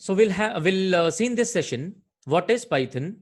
So we'll see in this session what is Python,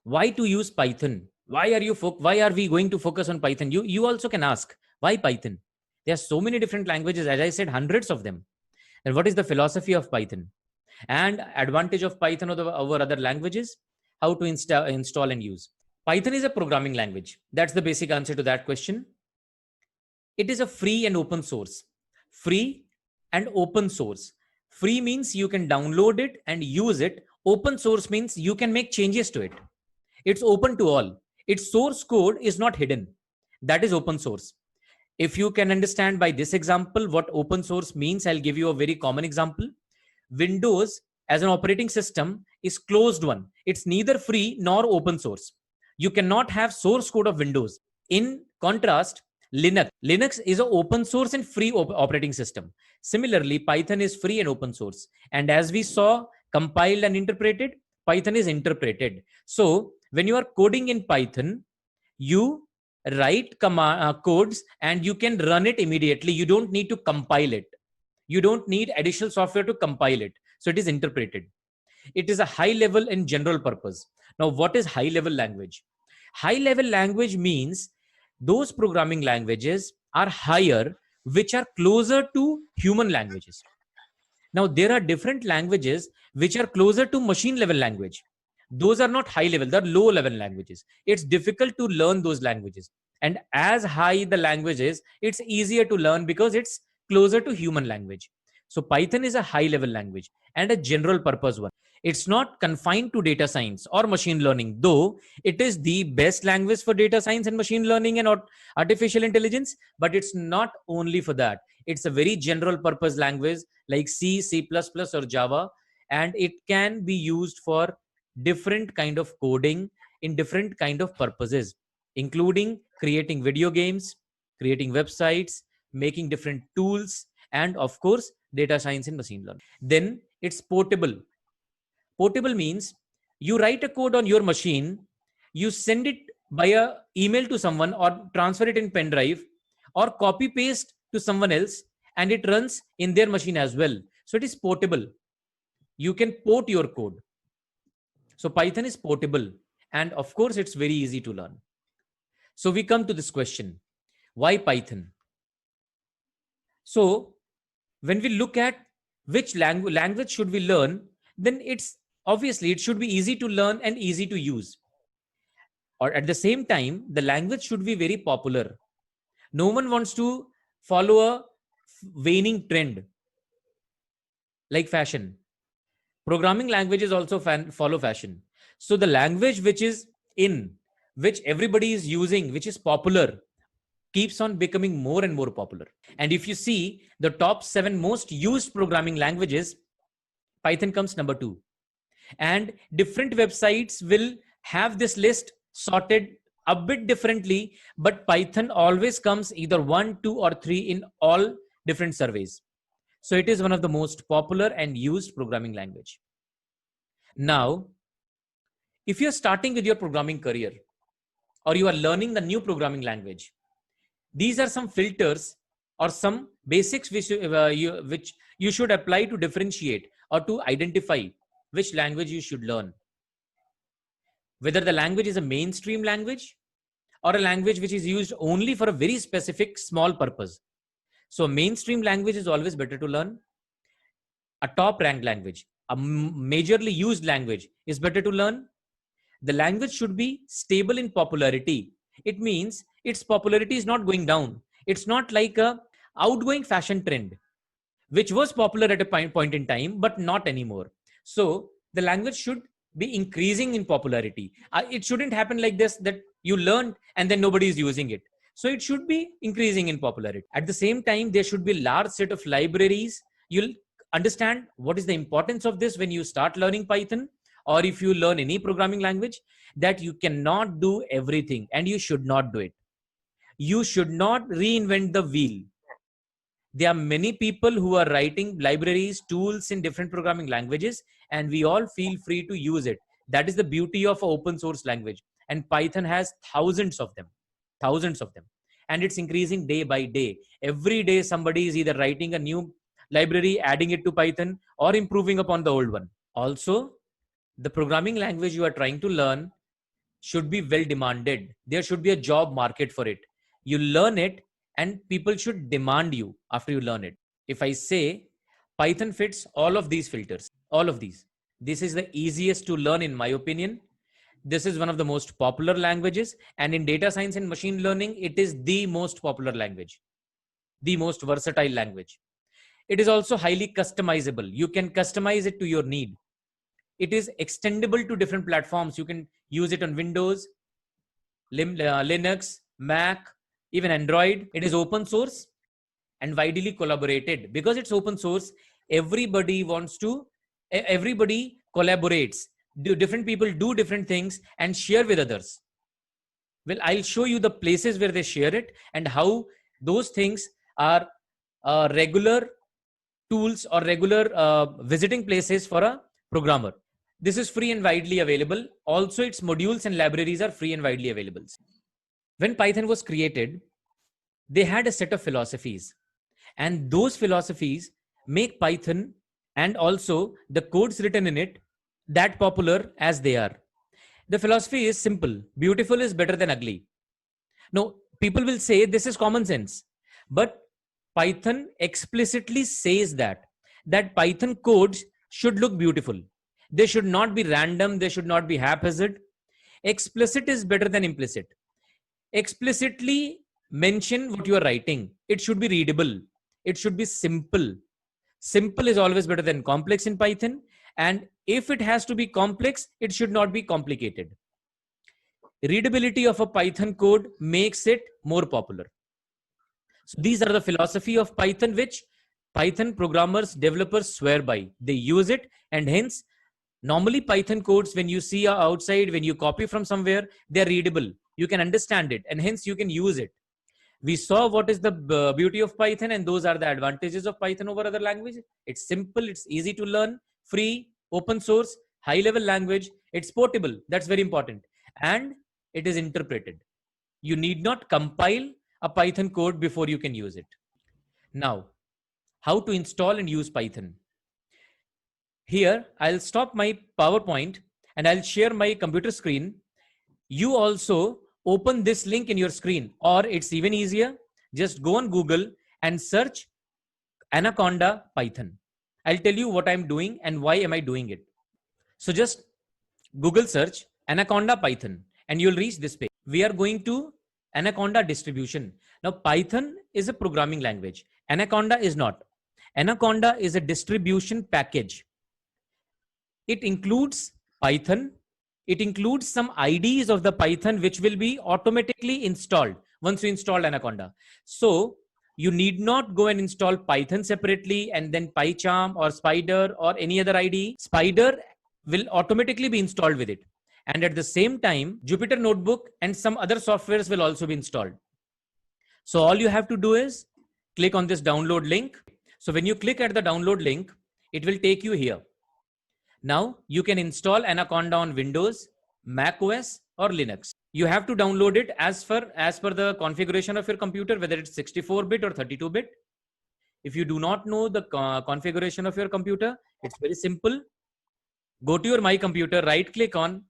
why to use Python, why are we going to focus on Python. You also can ask why Python. There are so many different languages, as I said, hundreds of them. And what is the philosophy of Python and advantage of Python over other languages, how to install and use. Python is a programming language. That's the basic answer to that question. It is a free and open source. Free and open source. Free means you can download it and use it. Open source means you can make changes to it. It's open to all. Its source code is not hidden. That is open source. If you can understand by this example what open source means, I'll give you a very common example. Windows as an operating system is closed one. It's neither free nor open source. You cannot have source code of Windows. In contrast, Linux is an open source and free operating system. Similarly, Python is free and open source. And as we saw, compiled and interpreted, Python is interpreted. So when you are coding in Python, you write codes and you can run it immediately. You don't need to compile it. You don't need additional software to compile it. So it is interpreted. It is a high level and general purpose. Now, what is high level language? High level language means those programming languages are higher, which are closer to human languages. Now, there are different languages which are closer to machine level language. Those are not high level, they're low level languages. It's difficult to learn those languages. And as high the language is, it's easier to learn because it's closer to human language. So Python is a high level language and a general purpose one. It's not confined to data science or machine learning, though it is the best language for data science and machine learning and artificial intelligence, but it's not only for that. It's a very general purpose language like C, C++ or Java, and it can be used for different kind of coding in different kind of purposes, including creating video games, creating websites, making different tools, and of course, data science and machine learning. Then it's portable. Portable means you write a code on your machine, you send it via email to someone or transfer it in pen drive or copy paste to someone else, and it runs in their machine as well. So it is portable. You can port your code. So Python is portable, and of course it's very easy to learn. So we come to this question, why Python? So when we look at which language should we learn, then it's obviously it should be easy to learn and easy to use. Or at the same time, the language should be very popular. No one wants to follow a waning trend like fashion. Programming languages also follow fashion. So the language which is in, which everybody is using, which is popular, keeps on becoming more and more popular. And if you see the top 7 most used programming languages, Python comes number 2. And different websites will have this list sorted a bit differently, but Python always comes either 1, 2, or 3 in all different surveys. So it is one of the most popular and used programming language. Now, if you're starting with your programming career or you are learning the new programming language, these are some filters or some basics which you should apply to differentiate or to identify which language you should learn. Whether the language is a mainstream language or a language which is used only for a very specific small purpose. So a mainstream language is always better to learn. A top ranked language, a majorly used language is better to learn. The language should be stable in popularity. It means its popularity is not going down. It's not like a outgoing fashion trend, which was popular at a point in time, but not anymore. So the language should be increasing in popularity. It shouldn't happen like this, that you learned and then nobody is using it. So it should be increasing in popularity. At the same time, there should be a large set of libraries. You'll understand what is the importance of this when you start learning Python, or if you learn any programming language, that you cannot do everything and you should not do it. You should not reinvent the wheel. There are many people who are writing libraries, tools in different programming languages, and we all feel free to use it. That is the beauty of open source language. And Python has thousands of them. And it's increasing day by day. Every day somebody is either writing a new library, adding it to Python, or improving upon the old one. Also, the programming language you are trying to learn should be well demanded. There should be a job market for it. You learn it and people should demand you after you learn it. If I say Python fits all of these filters, all of these, this is the easiest to learn in my opinion. This is one of the most popular languages, and in data science and machine learning, it is the most popular language, the most versatile language. It is also highly customizable. You can customize it to your need. It is extendable to different platforms. You can use it on Windows, Linux, Mac, even Android. It is open source and widely collaborated. Because it's open source, everybody collaborates. Different people do different things and share with others. Well, I'll show you the places where they share it and how those things are regular tools or regular visiting places for a programmer. This is free and widely available. Also, its modules and libraries are free and widely available. When Python was created, they had a set of philosophies, and those philosophies make Python and also the codes written in it that popular as they are. The philosophy is simple. Beautiful is better than ugly. Now, people will say this is common sense, but Python explicitly says that Python codes should look beautiful. They should not be random. They should not be haphazard. Explicit is better than implicit. Explicitly mention what you are writing. It should be readable. It should be simple. Simple is always better than complex in Python. And if it has to be complex, it should not be complicated. Readability of a Python code makes it more popular. So these are the philosophy of Python, which Python programmers, developers swear by. They use it, and hence, normally Python codes, when you see outside, when you copy from somewhere, they're readable. You can understand it, and hence you can use it. We saw what is the beauty of Python, and those are the advantages of Python over other languages. It's simple, it's easy to learn, free, open source, high level language. It's portable. That's very important. And it is interpreted. You need not compile a Python code before you can use it. Now, how to install and use Python? Here, I'll stop my PowerPoint and I'll share my computer screen. You also open this link in your screen, or it's even easier. Just go on Google and search Anaconda Python. I'll tell you what I'm doing and why am I doing it. So just Google search Anaconda Python and you'll reach this page. We are going to Anaconda distribution. Now, Python is a programming language. Anaconda is not. Anaconda is a distribution package. It includes Python. It includes some IDs of the Python, which will be automatically installed once you install Anaconda. So you need not go and install Python separately and then PyCharm or Spider or any other IDE. Spider will automatically be installed with it. And at the same time, Jupyter Notebook and some other softwares will also be installed. So all you have to do is click on this download link. So when you click at the download link, it will take you here. Now you can install Anaconda on Windows, Mac OS or Linux. You have to download it as per the configuration of your computer, whether it's 64-bit or 32-bit. If you do not know the configuration of your computer, it's very simple. Go to your My Computer, right click on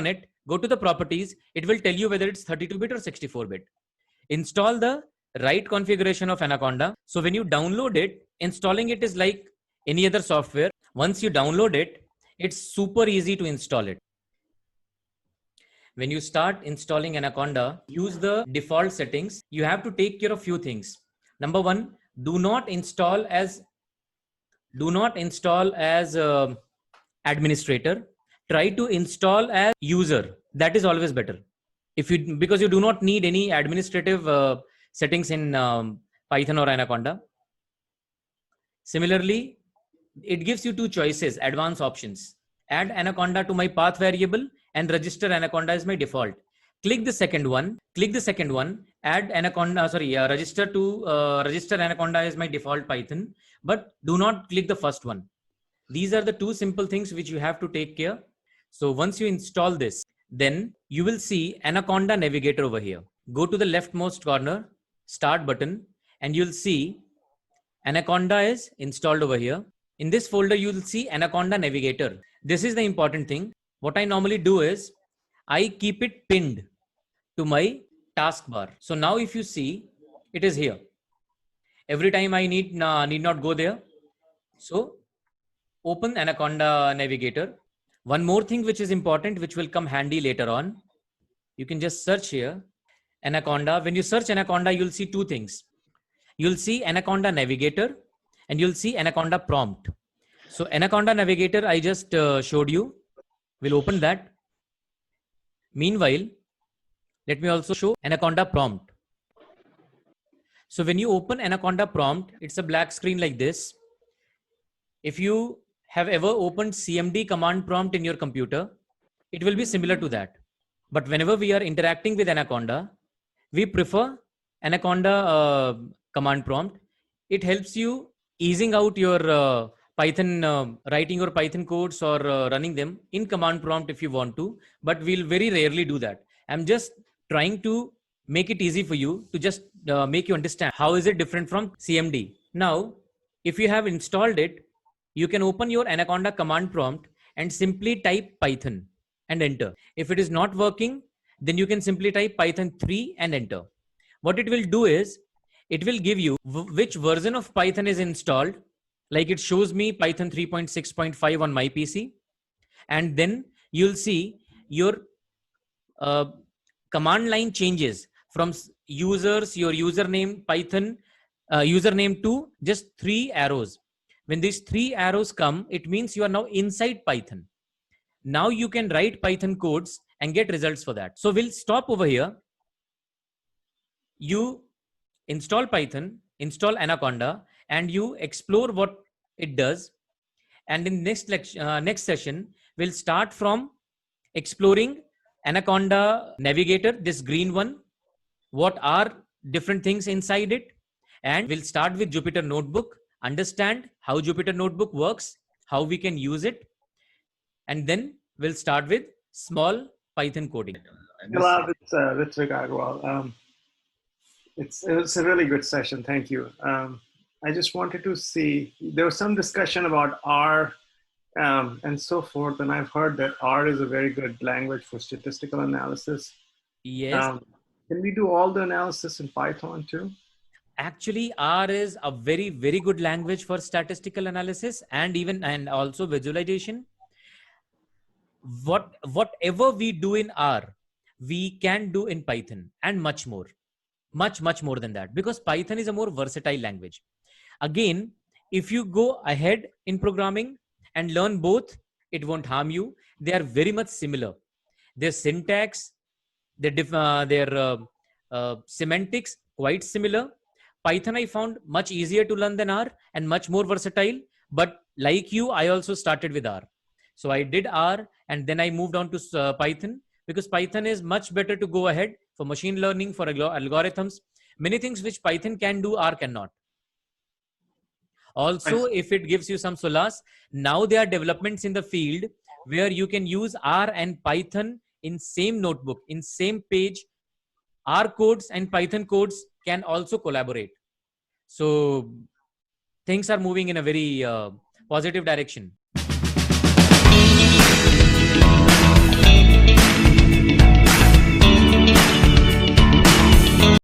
it, go to the properties. It will tell you whether it's 32-bit or 64-bit. Install the right configuration of Anaconda. So when you download it, installing it is like any other software. Once you download it, it's super easy to install it. When you start installing Anaconda, use the default settings. You have to take care of few things. Number one, do not install as administrator. Try to install as user. That is always better. Because you do not need any administrative settings in Python or Anaconda. Similarly, it gives you two choices, advanced options. Add Anaconda to my path variable and register Anaconda as my default. Click the second one. Add Anaconda. Register Anaconda as my default Python. But do not click the first one. These are the two simple things which you have to take care. So once you install this, then you will see Anaconda Navigator over here. Go to the leftmost corner, Start button, and you'll see Anaconda is installed over here. In this folder, you will see Anaconda Navigator. This is the important thing. What I normally do is I keep it pinned to my taskbar. So now if you see, it is here. Every time I need not go there. So open Anaconda Navigator. One more thing which is important, which will come handy later on. You can just search here, Anaconda. When you search Anaconda, you'll see two things. You'll see Anaconda Navigator and you'll see Anaconda Prompt. So Anaconda Navigator, I just showed you. We'll open that. Meanwhile, let me also show Anaconda Prompt. So when you open Anaconda Prompt, it's a black screen like this. If you have ever opened CMD command prompt in your computer, it will be similar to that. But whenever we are interacting with Anaconda, we prefer Anaconda command prompt. It helps you easing out your Python, writing your Python codes or running them in command prompt if you want to, but we'll very rarely do that. I'm just trying to make it easy for you to just make you understand how is it different from CMD. Now, if you have installed it, you can open your Anaconda command prompt and simply type Python and enter. If it is not working, then you can simply type Python 3 and enter. What it will do is, it will give you which version of Python is installed. Like it shows me Python 3.6.5 on my PC. And then you'll see your command line changes from users, your username, Python, username to just 3 arrows. When these 3 arrows come, it means you are now inside Python. Now you can write Python codes and get results for that. So we'll stop over here. You install Python, install Anaconda, and you explore what it does. And in next lecture, next session, we'll start from exploring Anaconda Navigator, this green one. What are different things inside it? And we'll start with Jupyter Notebook, understand how Jupyter Notebook works, how we can use it. And then we'll start with small Python coding. Hello, it's Ritvik Agarwal. It's a really good session. Thank you. I just wanted to see, there was some discussion about R and so forth, and I've heard that R is a very good language for statistical analysis. Yes. Can we do all the analysis in Python too? Actually, R is a very, very good language for statistical analysis and also visualization. Whatever we do in R, we can do in Python and much more. Much more than that, because Python is a more versatile language. Again, if you go ahead in programming and learn both, it won't harm you. They are very much similar. Their syntax, their semantics, quite similar. Python I found much easier to learn than R and much more versatile. But like you, I also started with R. So I did R and then I moved on to Python, because Python is much better to go ahead for machine learning, for algorithms. Many things which Python can do, R cannot. Also, if it gives you some solace, now there are developments in the field where you can use R and Python in same notebook, in same page. R codes and Python codes can also collaborate. So things are moving in a very positive direction.